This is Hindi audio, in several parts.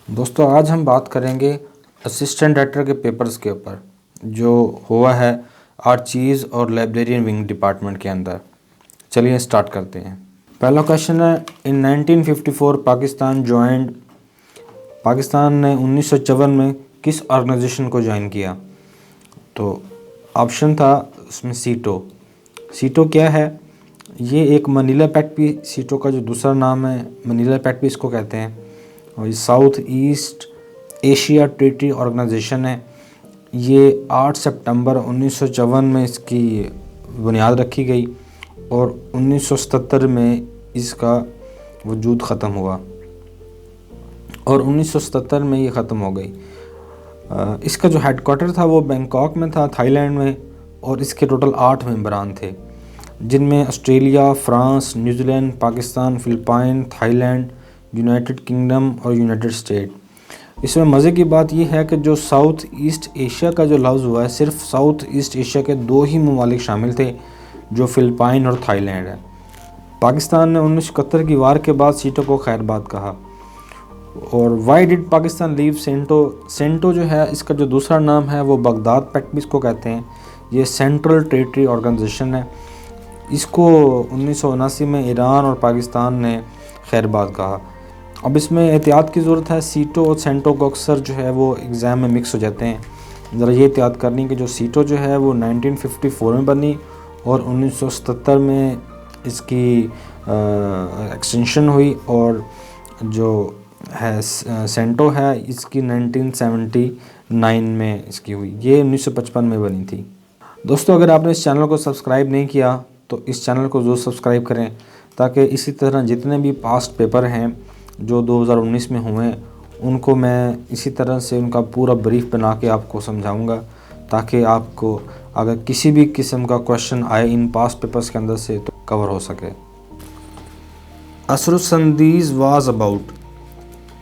दोस्तों आज हम बात करेंगे असिस्टेंट डायरेक्टर के पेपर्स के ऊपर जो हुआ है आर्चीज़ और लाइब्रेरियन विंग डिपार्टमेंट के अंदर। चलिए स्टार्ट करते हैं। पहला क्वेश्चन है, इन 1954 पाकिस्तान ने 1954 में किस ऑर्गेनाइजेशन को ज्वाइन किया? तो ऑप्शन था उसमें सीटो क्या है? ये एक मनीला पैक्ट भी, सीटो का जो दूसरा नाम है मनीला पैक्ट भी इसको कहते हैं, और ये South East Asia Treaty Organization है। ये 8 सितंबर 1954 में इसकी बुनियाद रखी गई और 1977 में इसका वजूद ख़त्म हुआ और 1977 में ये ख़त्म हो गई। इसका जो हेडक्वार्टर था वो बैंकॉक में था, थाईलैंड में, और इसके टोटल 8 मेंबरान थे जिनमें Australia, France, New Zealand, Pakistan, Philippine, Thailand, United kingdom और यूनाइटेड स्टेट। इसमें मज़े की बात यह है कि जो साउथ ईस्ट एशिया का जो लफ्ज़ हुआ है, सिर्फ साउथ ईस्ट एशिया के 2 ही ममालिक शामिल थे जो फिलिपाइन और थाईलैंड है। पाकिस्तान ने 1971 की वार के बाद सीटो को खैरबाद कहा। और why did Pakistan leave CENTO जो है, इसका जो दूसरा नाम है वो बगदाद पैक्ट भी इसको कहते हैं। ये सेंट्रल टेरिटरी ऑर्गेनाइजेशन है। इसको 1979 में ईरान और पाकिस्तान ने खैरबाद कहा। अब इसमें एहतियात की ज़रूरत है। सीटो और सेंटो को अक्सर जो है वो एग्ज़ाम में मिक्स हो जाते हैं। ज़रा ये एहतियात करनी कि जो सीटो जो है वो 1954 में बनी और 1977 में इसकी एक्सटेंशन हुई, और जो है सेंटो है इसकी 1979 में इसकी हुई। ये 1955 में बनी थी। दोस्तों अगर आपने इस चैनल को सब्सक्राइब नहीं किया तो इस चैनल को ज़रूर सब्सक्राइब करें, ताकि इसी तरह जितने भी पास्ट पेपर हैं जो 2019 में हुए उनको मैं इसी तरह से उनका पूरा ब्रीफ बना के आपको समझाऊंगा, ताकि आपको अगर किसी भी किस्म का क्वेश्चन आए इन पास्ट पेपर्स के अंदर से तो कवर हो सके। असरुसंदीज वाज अबाउट,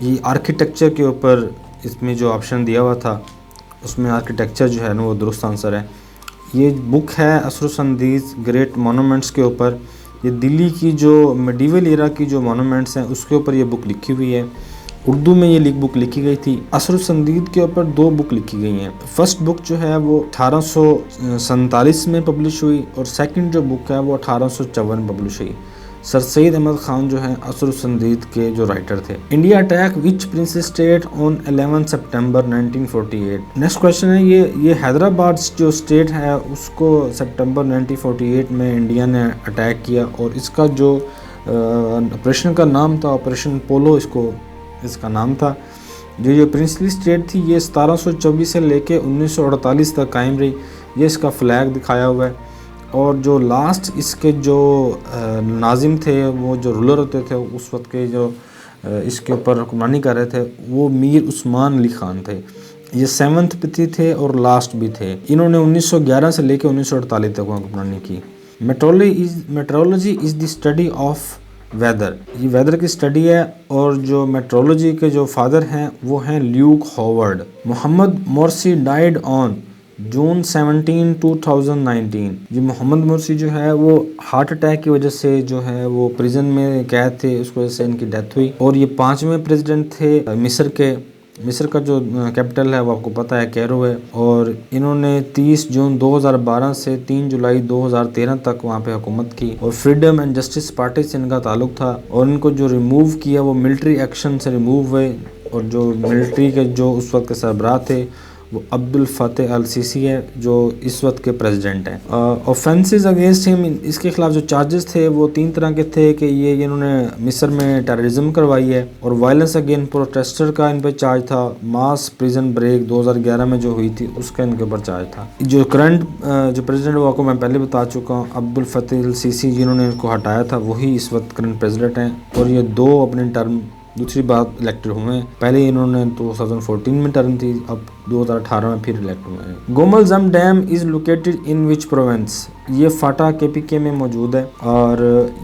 ये आर्किटेक्चर के ऊपर इसमें जो ऑप्शन दिया हुआ था उसमें आर्किटेक्चर जो है ना वो दुरुस्त आंसर है। ये बुक है असरुसंदीज ग्रेट मोनूमेंट्स के ऊपर। ये दिल्ली की जो मेडिवल एरा की जो मोनूमेंट्स हैं उसके ऊपर ये बुक लिखी हुई है। उर्दू में ये बुक लिखी गई थी। असरुसंदीद के ऊपर 2 बुक लिखी गई हैं। फर्स्ट बुक जो है वो 1847 में पब्लिश हुई और सेकंड जो बुक है वो 1854 में पब्लिश हुई। सर सैयद अहमद ख़ान जो हैं असरुसंदीद के जो राइटर थे। India attack which princess state on 11 September 1948। Next question है, ये हैदराबाद जो स्टेट है उसको सितंबर 1948 में इंडिया ने अटैक किया, और इसका जो ऑपरेशन का नाम था ऑपरेशन पोलो इसका नाम था। जो प्रिंसली स्टेट थी ये 1724 से लेके 1948 तक कायम रही। ये इसका फ्लैग दिखाया हुआ है, और जो लास्ट इसके जो नाजिम थे, वो जो रूलर होते थे उस वक्त के जो इसके ऊपर हुक्मरानी कर रहे थे वो मीर उस्मान अली ख़ान थे। ये 7th भी थे और लास्ट भी थे। इन्होंने 1911 से लेकर 1948 तक हुक्मरानी की। Metrology is the study of weather, ये वेदर की स्टडी है, और जो मेट्रोलॉजी के जो फादर हैं वो हैं Luke Howard. Mohammed Morsi died on June 17, 2019। जी मोहम्मद मोरसी जो है वो हार्ट अटैक की वजह से जो है वो प्रिजन में कैद थे, उस वजह से इनकी डेथ हुई। और ये 5वें प्रेसिडेंट थे मिस्र के। मिस्र का जो कैपिटल है वो आपको पता है कैरो है, और इन्होंने 30 जून 2012 से 3 जुलाई 2013 तक वहाँ पे हुकूमत की, और फ्रीडम एंड जस्टिस पार्टी से इनका ताल्लुक था। और इनको जो रिमूव किया वो मिलिट्री एक्शन से रिमूव हुए, और जो मिलिट्री के जो उस वक्त के सरबराह थे वो अब्दुल फतेह अल सीसी है जो इस वक्त के प्रेसिडेंट हैं। ऑफेंसेस अगेंस्ट हिम, इसके खिलाफ जो चार्जेस थे वो 3 तरह के थे कि ये इन्होंने मिस्र में टेररिज्म करवाई है, और वायलेंस अगेंस्ट प्रोटेस्टर का इन पर चार्ज था। मास प्रिजन ब्रेक 2011 में जो हुई थी उसका इनके ऊपर चार्ज था। जो करंट जो प्रेसिडेंट वो आपको मैं पहले बता चुका हूँ, अब्दुल फतेह अल सीसी, जिन्होंने इनको हटाया था वही इस वक्त करंट प्रेसिडेंट हैं, और ये 2 अपने टर्म दूसरी बात इलेक्टेड हुए हैं। पहले इन्होंने 2014 में टर्म थी, अब 2018 में फिर इलेक्ट हुए हैं। Gomal Zam dam is located in which province, ये फाटा KPK में मौजूद है, और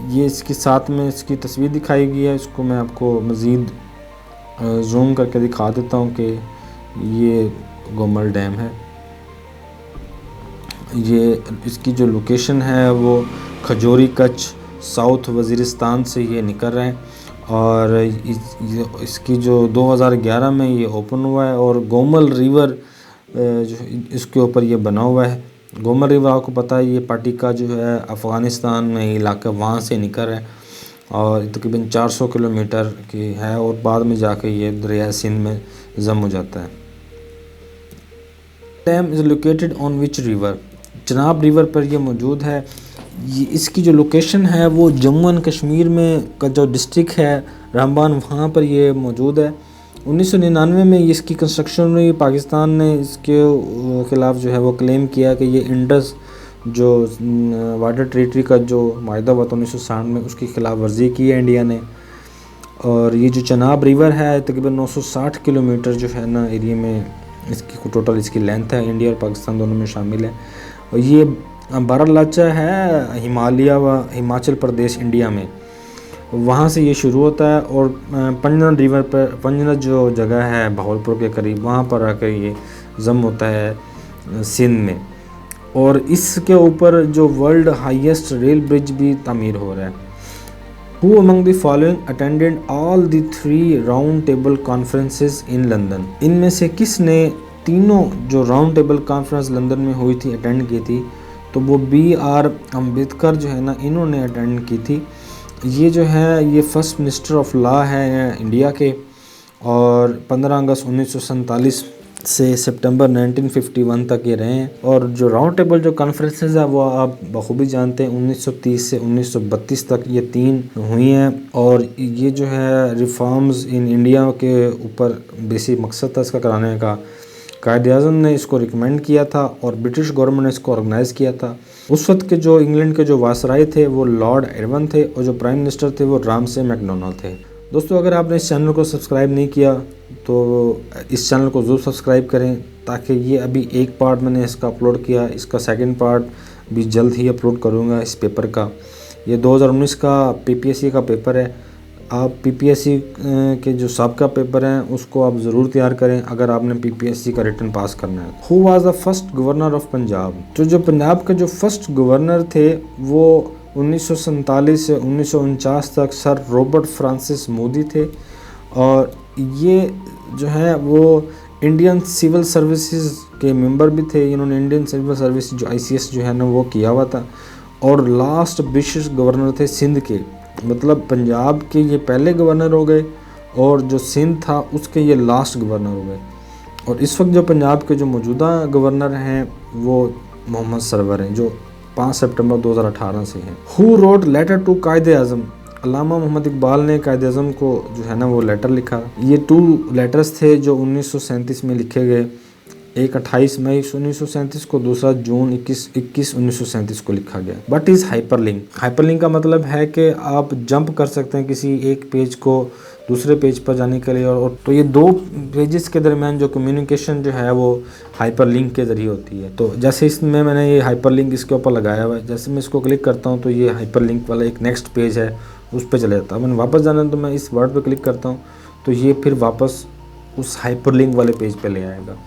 ये इसके साथ में इसकी तस्वीर दिखाई गई है। इसको मैं आपको मज़ीद जूम करके दिखा देता हूँ कि ये गोमल डैम है। ये इसकी जो लोकेशन है वो खजोरी कच्छ साउथ वज़ीरिस्तान से ये निकल रहे हैं, और इसकी जो 2011 में ये ओपन हुआ है। और गोमल रिवर जो इसके ऊपर ये बना हुआ है। गोमल रिवर आपको पता है ये पाटिका जो है अफ़गानिस्तान में इलाका वहाँ से निकल है और तकरीबन 400 किलोमीटर की है और बाद में जाके ये दरिया सिंध में जम हो जाता है। Dam is located on which river, Chenab river पर ये मौजूद है। ये इसकी जो लोकेशन है वो जम्मू एंड कश्मीर में का जो डिस्ट्रिक्ट है रामबान, वहाँ पर ये मौजूद है। 1999 में इसकी कंस्ट्रक्शन हुई। पाकिस्तान ने इसके ख़िलाफ़ जो है वो क्लेम किया कि ये इंडस जो वाटर टेरिटरी का जो माहिदा हुआ था 1960 में, उसकी खिलाफ वर्जी की है इंडिया ने। और ये जो चनाब रिवर है तकरीबन 960 किलोमीटर जो है ना एरिया में इसकी टोटल इसकी लेंथ है, इंडिया और पाकिस्तान दोनों में शामिल है। और ये बारालाचा है हिमाचल प्रदेश इंडिया में, वहाँ से ये शुरू होता है और पंजनद रिवर पर, पंजनद जो जगह है भावलपुर के करीब, वहाँ पर आकर ये जम होता है सिंध में। और इसके ऊपर जो वर्ल्ड हाईएस्ट रेल ब्रिज भी तामीर हो रहा है। Who among the following attended all the 3 round table conferences in London, इनमें से किसने तीनों जो राउंड टेबल कॉन्फ्रेंस लंदन में हुई थी अटेंड की थी? तो वो BR अम्बेडकर जो है ना, इन्होंने अटेंड की थी। ये जो है ये फर्स्ट मिनिस्टर ऑफ लॉ है इंडिया के और 15 अगस्त 1947 से सितंबर 1951 तक ये रहे हैं। और जो राउंड टेबल जो कॉन्फ्रेंसेस है वो आप बखूबी जानते हैं 1930 से 1932 तक ये 3 हुई हैं। और ये जो है रिफॉर्म्स इन इंडिया के ऊपर बेसिक मकसद था इसका कराने का। कायद-ए-आज़म ने इसको रिकमेंड किया था और ब्रिटिश गवर्नमेंट ने इसको ऑर्गेनाइज़ किया था। उस वक्त के जो इंग्लैंड के जो वायसराय थे वो लॉर्ड एरवन थे और जो प्राइम मिनिस्टर थे वो रामसे मैकडोनाल्ड थे। दोस्तों, अगर आपने इस चैनल को सब्सक्राइब नहीं किया तो इस चैनल को ज़रूर सब्सक्राइब करें, ताकि ये अभी एक पार्ट मैंने इसका अपलोड किया, इसका सेकंड पार्ट भी जल्द ही अपलोड करूँगा इस पेपर का। ये 2019 का PPSC का पेपर है। आप PPSC के जो साबका पेपर हैं उसको आप ज़रूर तैयार करें अगर आपने PPSC का रिटन पास करना है। Who was the first governor of Punjab, जो पंजाब के जो फर्स्ट गवर्नर थे वो 1947 से 1949 तक सर रॉबर्ट फ्रांसिस मोदी थे। और ये जो है वो इंडियन सिविल सर्विसेज के मेंबर भी थे। इन्होंने इंडियन सिविल सर्विस जो ICS जो है ना वो किया हुआ था। और लास्ट ब्रिटिश गवर्नर थे सिंध के, मतलब पंजाब के ये पहले गवर्नर हो गए और जो सिंध था उसके ये लास्ट गवर्नर हो गए। और इस वक्त जो पंजाब के जो मौजूदा गवर्नर हैं वो मोहम्मद सरवर हैं, जो 5 सितंबर 2018 से हैं। Who wrote letter to Quaid-e-Azam, Allama Mohammad Iqbal ने कायद-ए-आज़म को जो है ना वो लेटर लिखा। ये 2 लेटर्स थे जो 1937 में लिखे गए, एक 28 मई 1937 को, दूसरा जून 21 1937 को लिखा गया। What is hyperlink? हाइपरलिंक का मतलब है कि आप जंप कर सकते हैं किसी एक पेज को दूसरे पेज पर जाने के लिए। और तो ये 2 पेजेस के दरमियान जो कम्युनिकेशन जो है वो हाइपरलिंक के ज़रिए होती है। तो जैसे इसमें मैंने ये हाइपरलिंक इसके ऊपर लगाया हुआ है, जैसे मैं इसको क्लिक करता हूँ तो ये हाइपरलिंक वाला एक नेक्स्ट पेज है उस पर चले जाता है। मैंने वापस जाना है तो मैं इस वर्ड पर क्लिक करता हूँ तो ये फिर वापस उस हाइपरलिंक वाले पेज पर ले आएगा।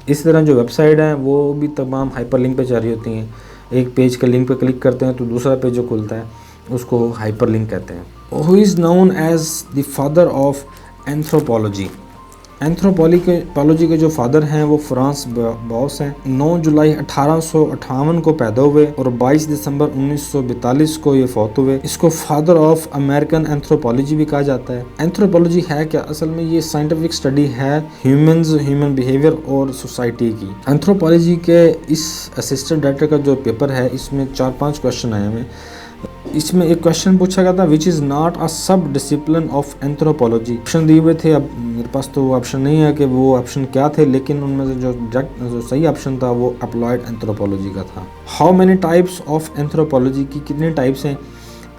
इस तरह जो वेबसाइट हैं वो भी तमाम हाइपरलिंक पे जारी होती हैं। एक पेज के लिंक पे क्लिक करते हैं तो दूसरा पेज जो खुलता है उसको हाइपरलिंक कहते हैं। Who is known as the father of anthropology? Anthropology के जो फादर हैं वो फ्रांस बॉस हैं। 9 जुलाई 1858 को पैदा हुए और 22 दिसंबर 1942 को ये फौत हुए। इसको फादर ऑफ अमेरिकन एंथ्रोपोलॉजी भी कहा जाता है। एंथ्रोपोलॉजी है क्या? असल में ये साइंटिफिक स्टडी है ह्यूमन बिहेवियर और सोसाइटी की। एंथ्रोपोलॉजी के इस असिस्टेंट डायरेक्टर का जो पेपर है इसमें 4-5 क्वेश्चन आए हुए। इसमें एक क्वेश्चन पूछा गया था विच इज़ नॉट अ सब डिसिप्लिन ऑफ एंथ्रोपोलॉजी। ऑप्शन दिए हुए थे, अब मेरे पास तो वो ऑप्शन नहीं है कि वो ऑप्शन क्या थे, लेकिन उनमें से जो सही ऑप्शन था वो अप्लाइड एंथ्रोपोलॉजी का था। How many types of anthropology की कितने टाइप्स हैं?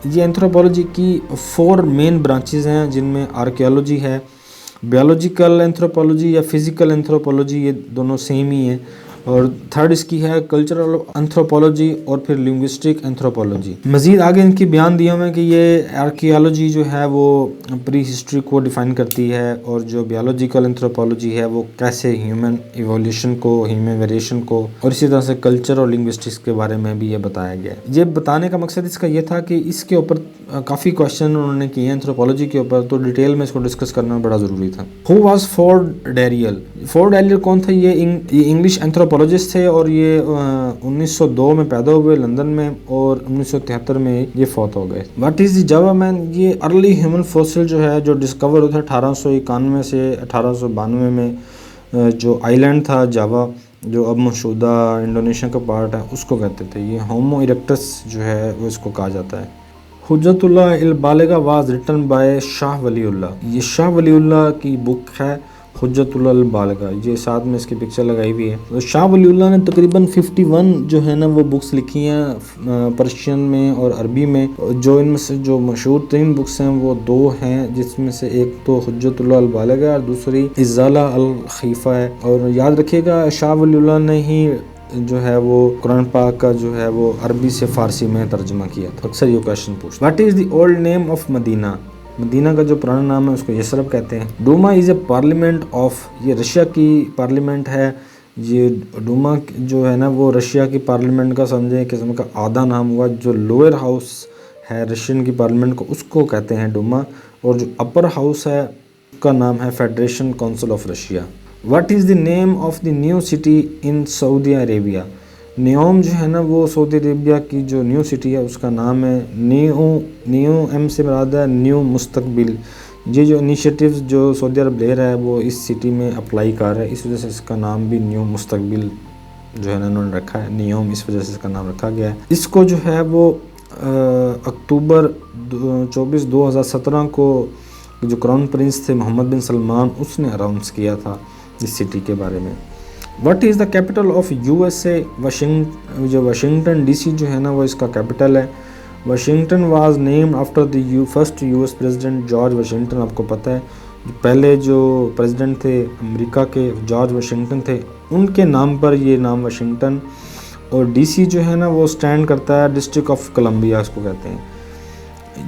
ये एंथ्रोपोलॉजी की 4 मेन ब्रांचेज हैं जिनमें आर्कियोलॉजी है, बायोलॉजिकल एंथ्रोपोलॉजी या फिज़िकल एंथ्रोपोलॉजी, ये दोनों सेम ही हैं, और थर्ड इसकी है कल्चरल एंथ्रोपोलॉजी और फिर लिंग्विस्टिक एंथ्रोपोलॉजी। मज़ीद आगे इनकी बयान दिया हुआ है कि ये आर्कियोलॉजी जो है वो प्री हिस्ट्री को डिफ़ाइन करती है, और जो बायोलॉजिकल एंथ्रोपोलॉजी है वो कैसे ह्यूमन इवोल्यूशन को, ह्यूमन वेरिएशन को, और इसी तरह से कल्चर और लिंग्विस्टिक्स के बारे में भी ये बताया गया है। ये बताने का मकसद इसका ये था कि इसके ऊपर काफ़ी क्वेश्चन उन्होंने किए हैं एंथ्रोपोलॉजी के ऊपर, तो डिटेल में इसको डिस्कस करना बड़ा ज़रूरी था। Who was Ford Darrell? Ford Darrell कौन था? ये इंग्लिश एंथ्रोपोलॉजिस्ट थे और ये 1902 में पैदा हुए लंदन में, और 1973 में ये फौत हो गए। What is the Java man? ये अर्ली ह्यूमन फॉसिल जो है जो डिस्कवर हुआ था 1891 से 1892 में, जो आइलैंड था जावा, जो अब मशहूदा इंडोनेशिया का पार्ट है, उसको कहते थे। ये होमो इरेक्टस जो है वो इसको कहा जाता है। Hujjatullah il Baligha was written by Shah Waliullah. ये शाह वलीउल्लाह की बुक है हुज्जतुल्लाह इल बालिगा, ये साथ में इसकी पिक्चर लगाई हुई है। तो शाह वलीउल्लाह ने तकरीबन 51 जो है ना वो बुक्स लिखी हैं पर्शियन में और अरबी में। जो इनमें से जो मशहूर तरीन बुक्स हैं वो दो हैं, जिसमें से एक तो हुज्जतुल्लाह इल बालिगा और दूसरी इज़ाला अल खीफा है। और याद रखिएगा शाह वलीउल्लाह ने ही जो है वो कुरान पाक का जो है वो अरबी से फ़ारसी में तर्जुमा किया था। अक्सर ये क्वेश्चन पूछ। What is the old name of Medina? Medina का जो पुराना नाम है उसको यसरब कहते हैं। Duma is a parliament of, ये रशिया की पार्लियामेंट है। ये डूमा जो है ना वो रशिया की पार्लियामेंट का समझें किस्म का आधा नाम हुआ। जो लोअर हाउस है रशियन की पार्लियामेंट को, उसको कहते हैं डूमा, और जो अपर हाउस है उसका नाम है Federation Council of Russia. What is the name of the new city in Saudi Arabia? Neom जो है ना वो सऊदी अरेबिया की जो न्यू सिटी है उसका नाम है न्यू एम से मुराद है न्यू मुस्तकबिल। ये जो इनिशिएटिव्स जो सऊदी अरब ले रहा है वो इस सिटी में अप्लाई कर रहा है, इस वजह से इसका नाम भी न्यू मुस्तकबिल जो है ना उन्होंने रखा है। नियोम इस वजह से इसका नाम रखा गया है। इसको जो है वो अक्टूबर 24 2017 को जो क्राउन प्रिंस थे मोहम्मद बिन सलमान, उसने अनाउंस किया था इस सिटी के बारे में। What is the capital of USA? Washington DC जो है ना वो इसका कैपिटल है। Washington was named after the first US president George Washington. आपको पता है पहले जो प्रेसिडेंट थे अमेरिका के जॉर्ज वाशिंगटन थे, उनके नाम पर ये नाम वाशिंगटन। और डीसी जो है ना वो स्टैंड करता है डिस्ट्रिक्ट ऑफ कोलंबिया इसको कहते हैं।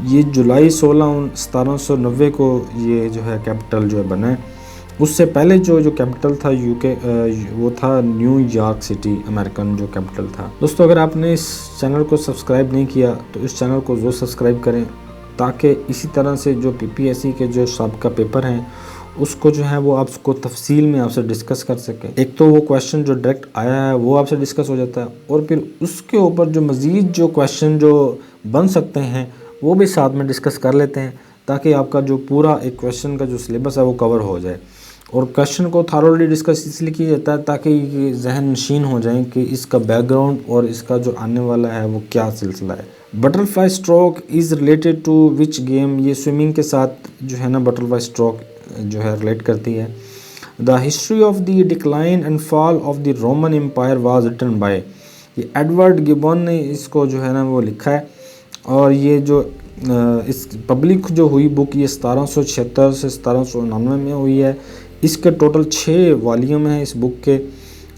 ये जुलाई 16 1790 को ये जो है कैपिटल जो है बना है। उससे पहले जो कैपिटल था यूके वो था न्यूयॉर्क सिटी, अमेरिकन जो कैपिटल था। दोस्तों अगर आपने इस चैनल को सब्सक्राइब नहीं किया तो इस चैनल को ज़रूर सब्सक्राइब करें, ताकि इसी तरह से जो पीपीएससी के जो साबिका पेपर हैं उसको जो है वो आपको तफसील में आपसे डिस्कस कर सकें। एक तो वो क्वेश्चन जो डायरेक्ट आया है वो आपसे डिस्कस हो जाता है, और फिर उसके ऊपर जो मज़ीद जो क्वेश्चन जो बन सकते हैं वो भी साथ में डिस्कस कर लेते हैं, ताकि आपका जो पूरा एक क्वेश्चन का जो सिलेबस है वो कवर हो जाए। और क्वेश्चन को थारोली डिस्कस इसलिए किया जाता है ताकि ये जहन नशीन हो जाए कि इसका बैकग्राउंड और इसका जो आने वाला है वो क्या सिलसिला है। Butterfly stroke is related to which game? ये स्विमिंग के साथ जो है ना बटरफ्लाई स्ट्रोक जो है रिलेट करती है। The history of the decline and fall of the Roman Empire was written by, ये एडवर्ड गिबन ने इसको जो है ना वो लिखा है। और ये जो इस पब्लिक जो हुई बुक ये 1776 से 1799 में हुई है। इसके टोटल 6 वॉल्यूम हैं इस बुक के,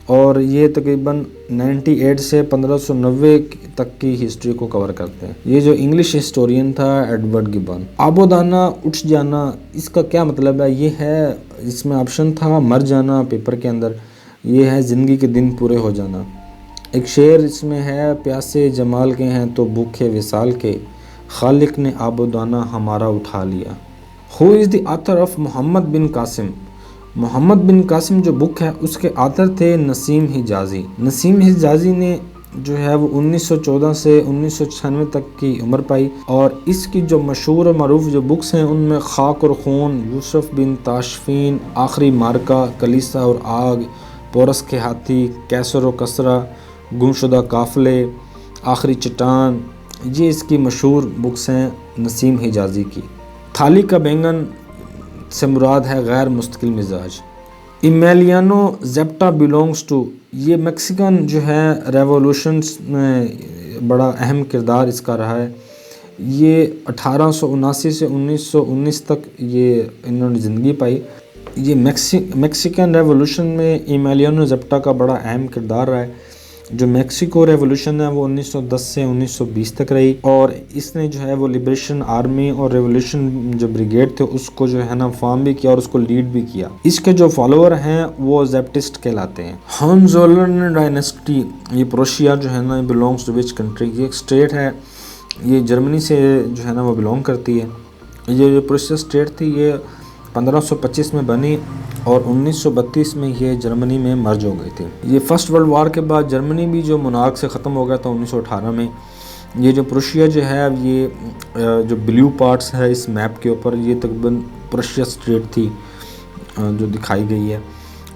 और ये तकरीबन 98 से 1590 तक की हिस्ट्री को कवर करते हैं। ये जो इंग्लिश हिस्टोरियन था एडवर्ड गिबन। आबोदाना उठ जाना, इसका क्या मतलब है? ये है, इसमें ऑप्शन था मर जाना पेपर के अंदर, ये है ज़िंदगी के दिन पूरे हो जाना। एक शेर इसमें है, प्यासे जमाल के हैं तो भूखे विसाल के, खालिक ने आबोदाना हमारा उठा लिया। Who is the author of Muhammad bin Qasim? Muhammad bin Qasim जो बुक है उसके आथर थे नसीम हिजाज़ी। नसीम हिजाज़ी ने जो है वो 1914 से 1996 तक की उम्र पाई, और इसकी जो मशहूर और मरूफ जो बुक्स हैं उनमें खाक और खून, यूसुफ बिन ताशफीन, आखिरी मार्का, कलीसा और आग, पोरस के हाथी, कैसर और कसरा, गुमशुदा काफ़िले, आखिरी चट्टान, ये इसकी मशहूर बुक्स हैं नसीम हिजाज़ी की। थाली का बैंगन से मुराद है गैर मुस्तकिल मिजाज। इमेलियानो ज़ेप्टा बिलोंग्स टू, ये मैक्सिकन जो है रेवोल्यूशंस में बड़ा अहम किरदार इसका रहा है। ये 1879 से 1919 तक ये इन्होंने ज़िंदगी पाई। ये मैक्सिकन रेवोल्यूशन में एमिलियानो ज़ेप्टा का बड़ा अहम किरदार रहा है। जो मैक्सिको रेवोल्यूशन है वो 1910 से 1920 तक रही, और इसने जो है वो लिबरेशन आर्मी और रेवोल्यूशन जो ब्रिगेड थे उसको जो है ना फॉर्म भी किया और उसको लीड भी किया। इसके जो फॉलोअर हैं वो ज़ेप्टिस्ट कहलाते हैं। होनज़ोलर्न डायनेस्टी, ये प्रोशिया जो है ना बिलोंग्स टू विच कंट्री, ये एक स्टेट है, ये जर्मनी से जो है ना वो बिलोंग करती है। ये जो प्रोशिया स्टेट थी ये 1525 में बनी और 1932 में ये जर्मनी में मर्ज हो गई थी। ये फर्स्ट वर्ल्ड वार के बाद जर्मनी भी जो मोनार्क से ख़त्म हो गया था 1918 में। ये जो प्रोशिया जो है ये जो ब्लू पार्ट्स है इस मैप के ऊपर, ये तकरीबन प्रोशिया स्टेट थी जो दिखाई गई है।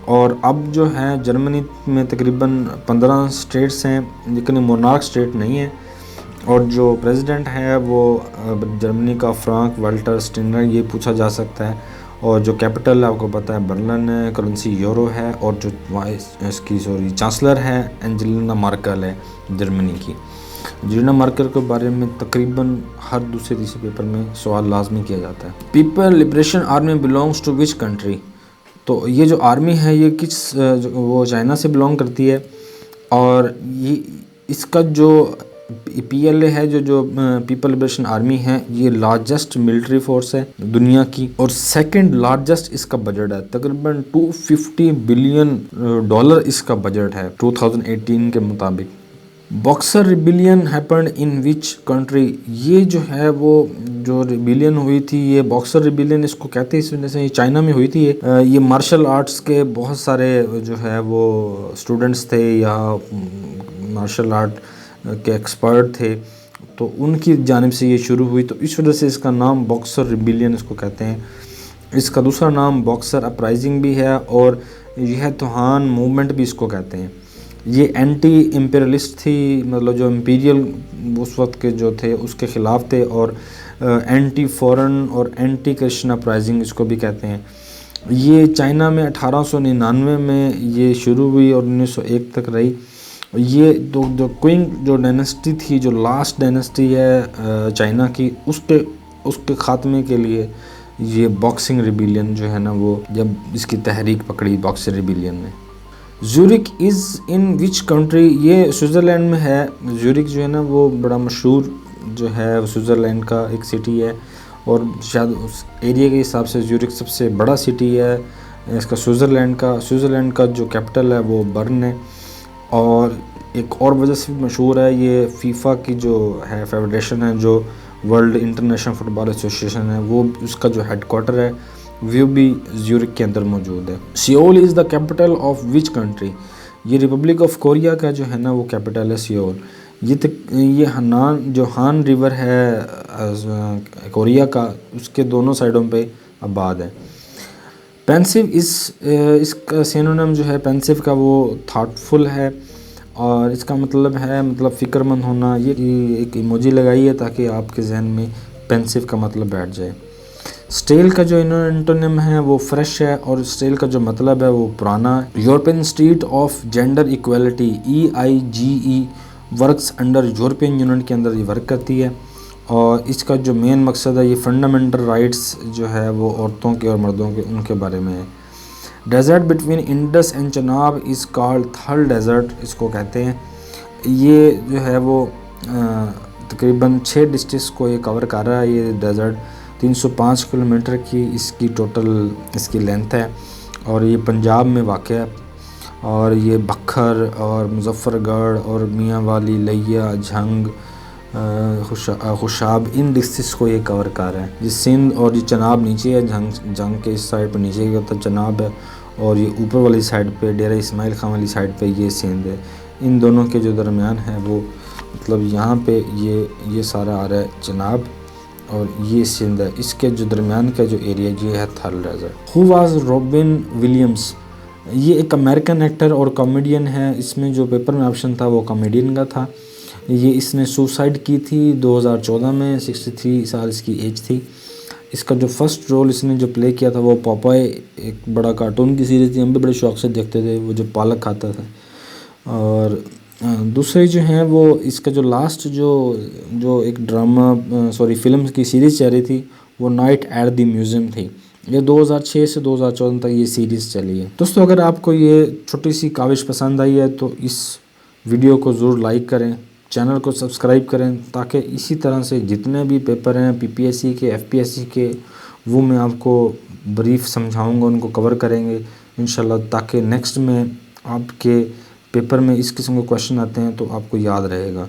और अब जो है जर्मनी में तकरीबन 15 स्टेट्स हैं, लेकिन मोनार्क स्टेट नहीं है। और जो प्रेसिडेंट है वो जर्मनी का फ्रांक वाल्टर स्टीनर ये पूछा जा सकता है। और जो कैपिटल आपको पता है बर्लिन है, करेंसी यूरो है, और जो चांसलर है एंजेलिना मार्केल है जर्मनी की। एंजेलिना मार्केल के बारे में तकरीबन हर दूसरे तीसरे पेपर में सवाल लाजमी किया जाता है। People Liberation Army belongs to which country, तो ये जो आर्मी है ये किस वो चाइना से बिलोंग करती है। और ये इसका जो PLA है जो पीपल लिबरेशन आर्मी है, ये लार्जेस्ट मिलिट्री फोर्स है दुनिया की, और सेकंड लार्जेस्ट इसका बजट है। तकरीबन $250 बिलियन इसका बजट है 2018 के मुताबिक। Boxer rebellion happened in which country, ये जो है वो जो रिबिलियन हुई थी, ये बॉक्सर रिबिलियन इसको कहते हैं इस वजह से, ये चाइना में हुई थी। ये मार्शल आर्ट्स के बहुत सारे जो है वो स्टूडेंट्स थे या मार्शल आर्ट के एक्सपर्ट थे, तो उनकी जानिब से ये शुरू हुई, तो इस वजह से इसका नाम बॉक्सर रिबिलियन इसको कहते हैं। इसका दूसरा नाम बॉक्सर अपराइजिंग भी है, और यह तूहान मूवमेंट भी इसको कहते हैं। ये एंटी इम्पेरियलिस्ट थी, मतलब जो इम्पीरियल उस वक्त के जो थे उसके ख़िलाफ़ थे, और एंटी फॉरेन और एंटी क्रिश्चियन अपराइजिंग इसको भी कहते हैं। ये चाइना में 1899 में ये शुरू हुई और 1901 तक रही। ये जो क्विंग जो डायनेस्टी थी, जो लास्ट डायनेस्टी है चाइना की, उसके ख़ात्मे के लिए ये बॉक्सिंग रिबिलियन जो है ना वो जब इसकी तहरीक पकड़ी बॉक्सिंग रिबिलियन ने। Zurich is in which country, ये स्विट्ज़रलैंड में है। ज़ूरिक जो है ना वो बड़ा मशहूर जो है स्विट्ज़रलैंड का एक सिटी है, और शायद उस एरिया के हिसाब से ज़ूरिक सबसे बड़ा सिटी है इसका स्विट्ज़रलैंड का जो कैपिटल है वो बर्न है। और एक और वजह से मशहूर है, ये फीफा की जो है फेडरेशन है, जो वर्ल्ड इंटरनेशनल फुटबॉल एसोसिएशन है, वो उसका जो हेडक्वार्टर है वो भी ज़्यूरिक के अंदर मौजूद है। Seoul is the capital of which country, ये रिपब्लिक ऑफ कोरिया का जो है ना वो कैपिटल है सियोल। ये हान रिवर है कोरिया का, उसके दोनों साइडों पे आबाद है। पेंसिव इसका सिनोनिम जो है पेंसिव का वो थॉटफुल है, और इसका मतलब है फ़िक्रमंद होना। ये एक इमोजी लगाई है ताकि आपके जहन में पेंसिव का मतलब बैठ जाए। स्टेल का जो एंटोनिम है वो फ्रेश है, और स्टेल का जो मतलब है वो पुराना। European institute of gender equality EIGE works under European union के अंदर ये वर्क करती है, और इसका जो मेन मकसद है ये फंडामेंटल राइट्स जो है वो औरतों के और मर्दों के उनके बारे में है। Desert between Indus and Chenab is called Thal desert इसको कहते हैं। ये जो है वो तकरीबन 6 डिस्ट्रिक्ट्स को ये कवर कर रहा है। ये डेजर्ट 305 किलोमीटर की इसकी टोटल इसकी लेंथ है, और ये पंजाब में वाक़ है। और ये बखर और मुजफ्फरगढ़ और मियाँ वाली, लिया, झंग, खुशाब, इन डिस्ट्रिक्ट्स को ये कवर कर रहा है। ये सिंध और ये चनाब नीचे है, जंग के इस साइड पर नीचे की तरफ चनाब है, और ये ऊपर वाली साइड पे डेरा इस्माइल खान वाली साइड पे ये सिंध है। इन दोनों के जो दरमियान है वो मतलब यहाँ पे ये सारा आ रहा है चनाब, और ये सिंध है। इसके जो दरमियान का जो एरिया ये है Thal desert. Who was Robin Williams, ये एक अमेरिकन एक्टर और कॉमेडियन है। इसमें जो पेपर में ऑप्शन था वो कॉमेडियन का था। ये इसने सुसाइड की थी 2014 में, 63 साल इसकी एज थी। इसका जो फर्स्ट रोल इसने जो प्ले किया था वो पॉपाय, एक बड़ा कार्टून की सीरीज़ थी, हम भी बड़े शौक से देखते थे, वो जो पालक खाता था। और दूसरे जो हैं वो इसका जो लास्ट जो एक ड्रामा फिल्म की सीरीज़ चल रही थी वो नाइट एट द म्यूज़ियम थी। ये 2006 से 2014 तक ये सीरीज़ चली है। दोस्तों अगर आपको ये छोटी सी काविश पसंद आई है तो इस वीडियो को ज़रूर लाइक करें, चैनल को सब्सक्राइब करें, ताकि इसी तरह से जितने भी पेपर हैं पीपीएससी के, एफपीएससी के, वो मैं आपको ब्रीफ समझाऊंगा, उनको कवर करेंगे इंशाल्लाह, ताकि नेक्स्ट में आपके पेपर में इस किस्म के क्वेश्चन आते हैं तो आपको याद रहेगा।